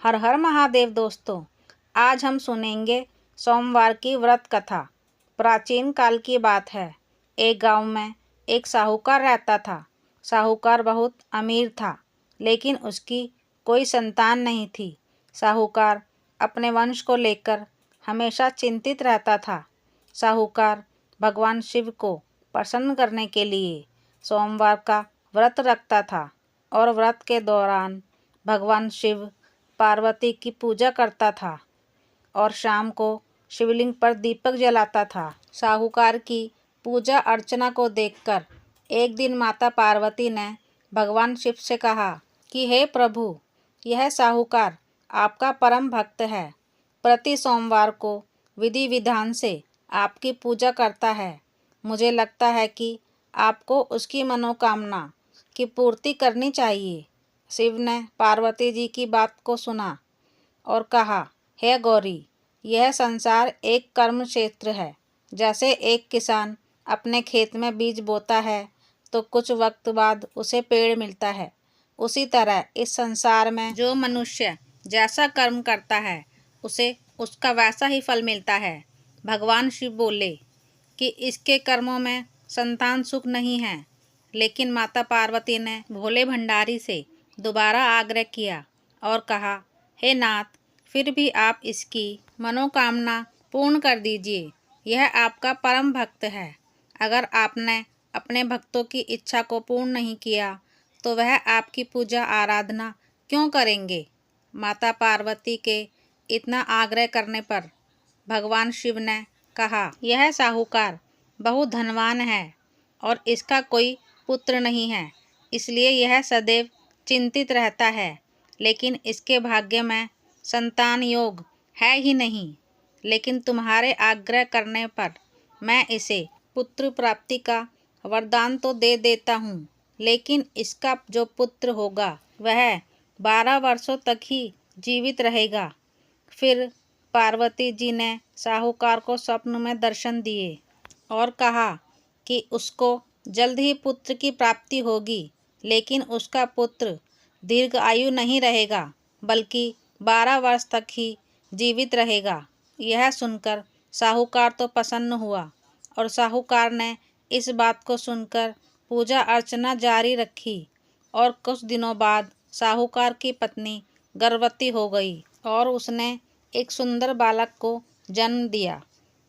हर हर महादेव दोस्तों, आज हम सुनेंगे सोमवार की व्रत कथा। प्राचीन काल की बात है। एक गांव में एक साहूकार रहता था। साहूकार बहुत अमीर था, लेकिन उसकी कोई संतान नहीं थी। साहूकार अपने वंश को लेकर हमेशा चिंतित रहता था। साहूकार भगवान शिव को प्रसन्न करने के लिए सोमवार का व्रत रखता था और व्रत के दौरान भगवान शिव पार्वती की पूजा करता था और शाम को शिवलिंग पर दीपक जलाता था। साहूकार की पूजा अर्चना को देखकर एक दिन माता पार्वती ने भगवान शिव से कहा कि हे प्रभु, यह साहूकार आपका परम भक्त है। प्रति सोमवार को विधि विधान से आपकी पूजा करता है। मुझे लगता है कि आपको उसकी मनोकामना की पूर्ति करनी चाहिए। शिव ने पार्वती जी की बात को सुना और कहा, हे गौरी, यह संसार एक कर्म क्षेत्र है। जैसे एक किसान अपने खेत में बीज बोता है तो कुछ वक्त बाद उसे पेड़ मिलता है, उसी तरह इस संसार में जो मनुष्य जैसा कर्म करता है उसे उसका वैसा ही फल मिलता है। भगवान शिव बोले कि इसके कर्मों में संतान सुख नहीं है, लेकिन माता पार्वती ने भोले भंडारी से दोबारा आग्रह किया और कहा, हे नाथ, फिर भी आप इसकी मनोकामना पूर्ण कर दीजिए। यह आपका परम भक्त है। अगर आपने अपने भक्तों की इच्छा को पूर्ण नहीं किया तो वह आपकी पूजा आराधना क्यों करेंगे। माता पार्वती के इतना आग्रह करने पर भगवान शिव ने कहा, यह साहूकार बहुत धनवान है और इसका कोई पुत्र नहीं है, इसलिए यह सदैव चिंतित रहता है। लेकिन इसके भाग्य में संतान योग है ही नहीं। लेकिन तुम्हारे आग्रह करने पर मैं इसे पुत्र प्राप्ति का वरदान तो दे देता हूँ, लेकिन इसका जो पुत्र होगा वह 12 वर्षों तक ही जीवित रहेगा। फिर पार्वती जी ने साहूकार को स्वप्न में दर्शन दिए और कहा कि उसको जल्द ही पुत्र की प्राप्ति होगी, लेकिन उसका पुत्र दीर्घ आयु नहीं रहेगा, बल्कि 12 वर्ष तक ही जीवित रहेगा। यह सुनकर साहूकार तो प्रसन्न हुआ और साहूकार ने इस बात को सुनकर पूजा अर्चना जारी रखी और कुछ दिनों बाद साहूकार की पत्नी गर्भवती हो गई और उसने एक सुंदर बालक को जन्म दिया।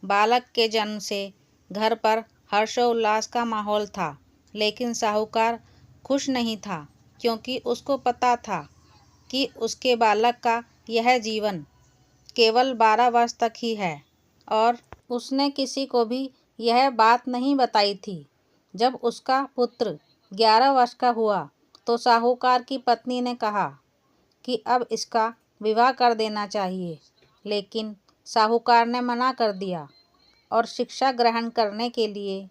बालक के जन्म से घर पर हर्षोल्लास का माहौल था, लेकिन साहूकार खुश नहीं था, क्योंकि उसको पता था कि उसके बालक का यह जीवन केवल 12 वर्ष तक ही है और उसने किसी को भी यह बात नहीं बताई थी। जब उसका पुत्र 11 वर्ष का हुआ तो साहूकार की पत्नी ने कहा कि अब इसका विवाह कर देना चाहिए, लेकिन साहूकार ने मना कर दिया और शिक्षा ग्रहण करने के लिए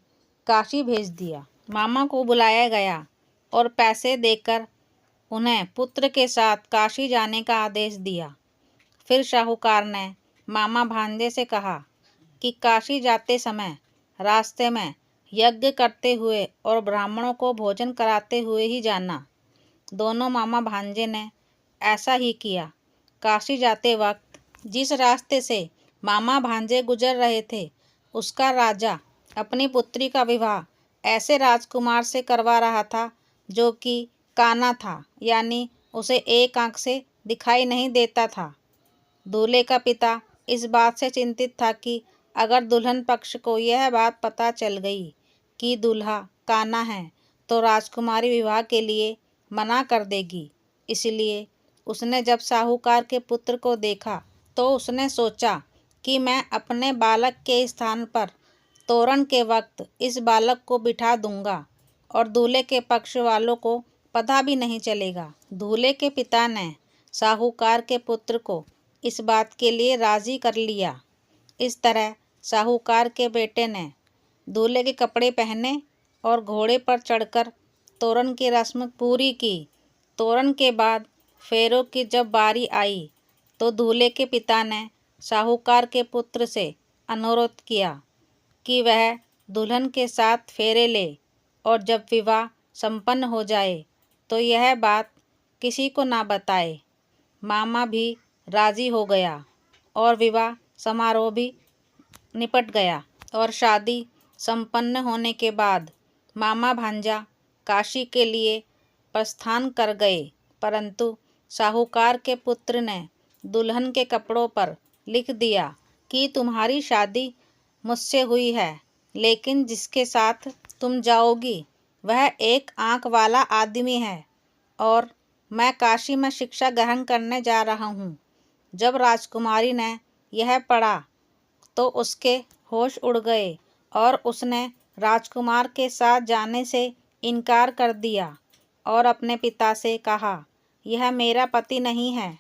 काशी भेज दिया। मामा को बुलाया गया और पैसे देकर उन्हें पुत्र के साथ काशी जाने का आदेश दिया। फिर साहूकार ने मामा भांजे से कहा कि काशी जाते समय रास्ते में यज्ञ करते हुए और ब्राह्मणों को भोजन कराते हुए ही जाना। दोनों मामा भांजे ने ऐसा ही किया। काशी जाते वक्त जिस रास्ते से मामा भांजे गुजर रहे थे, उसका राजा अपनी पुत्री का विवाह ऐसे राजकुमार से करवा रहा था जो कि काना था, यानी उसे एक आंख से दिखाई नहीं देता था। दूल्हे का पिता इस बात से चिंतित था कि अगर दुल्हन पक्ष को यह बात पता चल गई कि दूल्हा काना है तो राजकुमारी विवाह के लिए मना कर देगी। इसलिए उसने जब साहूकार के पुत्र को देखा तो उसने सोचा कि मैं अपने बालक के स्थान पर तोरण के वक्त इस बालक को बिठा दूंगा और दूल्हे के पक्ष वालों को पता भी नहीं चलेगा। दूल्हे के पिता ने साहूकार के पुत्र को इस बात के लिए राजी कर लिया। इस तरह साहूकार के बेटे ने दूल्हे के कपड़े पहने और घोड़े पर चढ़कर तोरण की रस्म पूरी की। तोरण के बाद फेरों की जब बारी आई तो दूल्हे के पिता ने साहूकार के पुत्र से अनुरोध किया कि वह दुल्हन के साथ फेरे ले और जब विवाह संपन्न हो जाए तो यह बात किसी को ना बताए। मामा भी राजी हो गया और विवाह समारोह भी निपट गया। और शादी संपन्न होने के बाद मामा भांजा काशी के लिए प्रस्थान कर गए। परंतु साहूकार के पुत्र ने दुल्हन के कपड़ों पर लिख दिया कि तुम्हारी शादी मुझसे हुई है, लेकिन जिसके साथ तुम जाओगी वह एक आंख वाला आदमी है और मैं काशी में शिक्षा ग्रहण करने जा रहा हूँ। जब राजकुमारी ने यह पढ़ा तो उसके होश उड़ गए और उसने राजकुमार के साथ जाने से इनकार कर दिया और अपने पिता से कहा, यह मेरा पति नहीं है,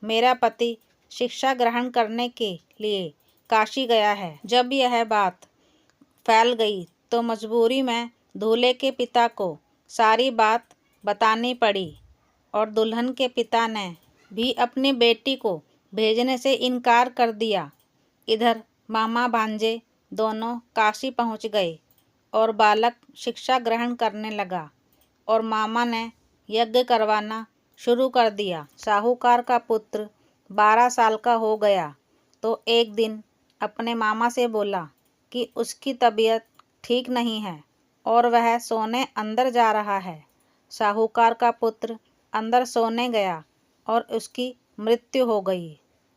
मेरा पति शिक्षा ग्रहण करने के लिए काशी गया है। जब यह बात फैल गई तो मजबूरी में दूल्हे के पिता को सारी बात बतानी पड़ी और दुल्हन के पिता ने भी अपनी बेटी को भेजने से इनकार कर दिया। इधर मामा भांजे दोनों काशी पहुंच गए और बालक शिक्षा ग्रहण करने लगा और मामा ने यज्ञ करवाना शुरू कर दिया। साहूकार का पुत्र 12 साल का हो गया तो एक दिन अपने मामा से बोला कि उसकी तबीयत ठीक नहीं है और वह सोने अंदर जा रहा है। साहूकार का पुत्र अंदर सोने गया और उसकी मृत्यु हो गई।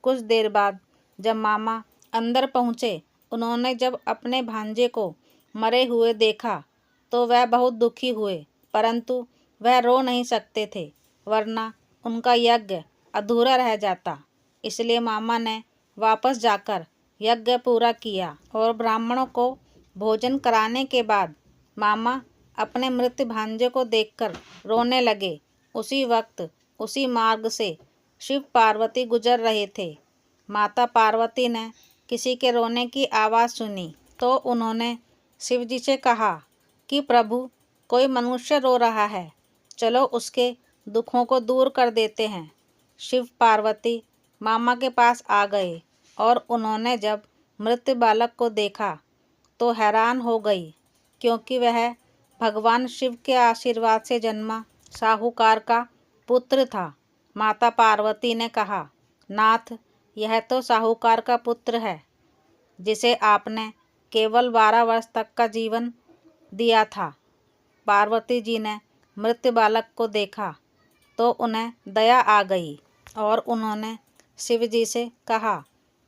कुछ देर बाद जब मामा अंदर पहुँचे, उन्होंने जब अपने भांजे को मरे हुए देखा तो वह बहुत दुखी हुए, परंतु वह रो नहीं सकते थे वरना उनका यज्ञ अधूरा रह जाता। इसलिए मामा ने वापस जाकर यज्ञ पूरा किया और ब्राह्मणों को भोजन कराने के बाद मामा अपने मृत भांजे को देखकर रोने लगे। उसी वक्त उसी मार्ग से शिव पार्वती गुजर रहे थे। माता पार्वती ने किसी के रोने की आवाज़ सुनी तो उन्होंने शिव जी से कहा कि प्रभु, कोई मनुष्य रो रहा है, चलो उसके दुखों को दूर कर देते हैं। शिव पार्वती मामा के पास आ गए और उन्होंने जब मृत बालक को देखा तो हैरान हो गई, क्योंकि वह भगवान शिव के आशीर्वाद से जन्मा साहूकार का पुत्र था। माता पार्वती ने कहा, नाथ, यह तो साहूकार का पुत्र है जिसे आपने केवल 12 वर्ष तक का जीवन दिया था। पार्वती जी ने मृत बालक को देखा तो उन्हें दया आ गई और उन्होंने शिव जी से कहा,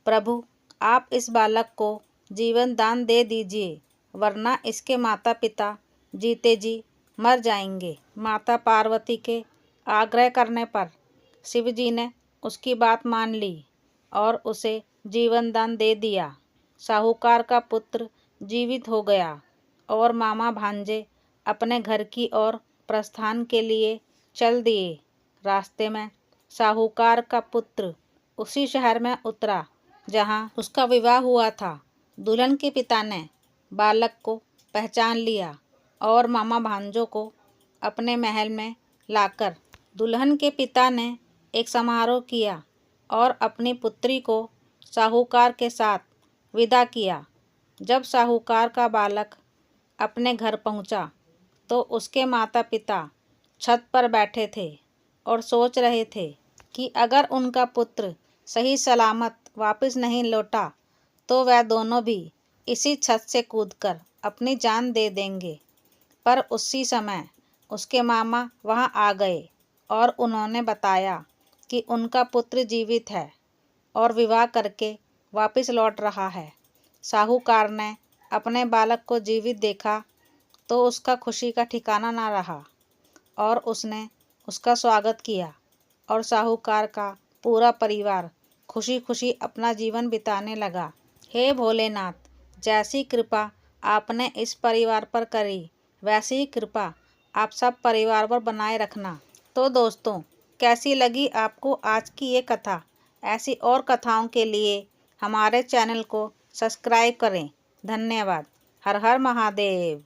प्रभु, आप इस बालक को जीवन दान दे दीजिए, वरना इसके माता पिता जीते जी मर जाएंगे। माता पार्वती के आग्रह करने पर शिव जी ने उसकी बात मान ली और उसे जीवन दान दे दिया। साहूकार का पुत्र जीवित हो गया और मामा भांजे अपने घर की ओर प्रस्थान के लिए चल दिए। रास्ते में साहूकार का पुत्र उसी शहर में उतरा जहां उसका विवाह हुआ था। दुल्हन के पिता ने बालक को पहचान लिया और मामा भांजों को अपने महल में लाकर दुल्हन के पिता ने एक समारोह किया और अपनी पुत्री को साहूकार के साथ विदा किया। जब साहूकार का बालक अपने घर पहुंचा तो उसके माता पिता छत पर बैठे थे और सोच रहे थे कि अगर उनका पुत्र सही सलामत वापस नहीं लौटा तो वह दोनों भी इसी छत से कूदकर अपनी जान दे देंगे। पर उसी समय उसके मामा वहां आ गए और उन्होंने बताया कि उनका पुत्र जीवित है और विवाह करके वापस लौट रहा है। साहूकार ने अपने बालक को जीवित देखा तो उसका खुशी का ठिकाना ना रहा और उसने उसका स्वागत किया और साहूकार का पूरा परिवार खुशी खुशी अपना जीवन बिताने लगा। हे भोलेनाथ, जैसी कृपा आपने इस परिवार पर करी, वैसी ही कृपा आप सब परिवार पर बनाए रखना। तो दोस्तों, कैसी लगी आपको आज की ये कथा? ऐसी और कथाओं के लिए हमारे चैनल को सब्सक्राइब करें। धन्यवाद। हर हर महादेव।